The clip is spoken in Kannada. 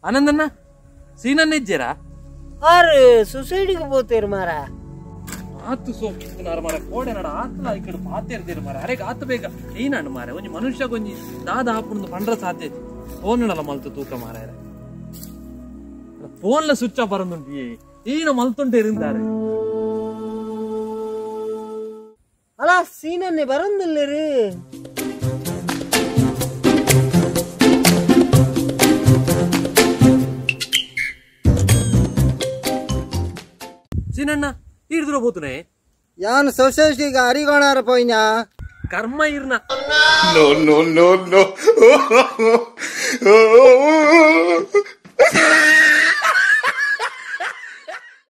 ಆನಂದಣ್ಣ ಸೀನನ್ನ ಇದ್ದೀರಾ ಆರು ಸೊಸೈಟಿಗೆ ಹೋಗ್ತೀರಿ ಮಾರ ಆತು ಸೋಕಿನಾರ ಮಾರ ಕೋಡೆ ನಡ ಆತ್ಲ ಈ ಕಡೆ ಪಾತೆ ಇರ್ತೀರಿ ಮಾರ ಅರೆಗೆ ಆತು ಬೇಗ ಏನಣ್ಣ ಮಾರ ಒಂಜಿ ಮನುಷ್ಯ ಕೊಂಜಿ ದಾದ ಹಾಪುಂದು ಪಂಡ್ರ ಸಾಧ್ಯತೆ ಫೋನ್ ಮಲ್ತು ತೂಕ ಮಾರ ಫೋನ್ಲ ಸ್ವಿಚ್ ಆಫ್ ಬರಂದುಂಟು ಈನ ಮಲ್ತುಂಟೆ ಇರುತ್ತಾರೆ ಅಲ್ಲ ಸೀನನ್ನೇ ಬರಂದಿಲ್ಲರಿ ಸೀನಣ್ಣ ಹಿಡಿದ್ರು ಹೋತುನೆ ಯಾನ್ ಸೊಸೈಟಿಗೆ ಅರಿಗೋಣಾರ ಪೋಯ್ನ ಕರ್ಮ ಇರ್ನ No, no, no, no.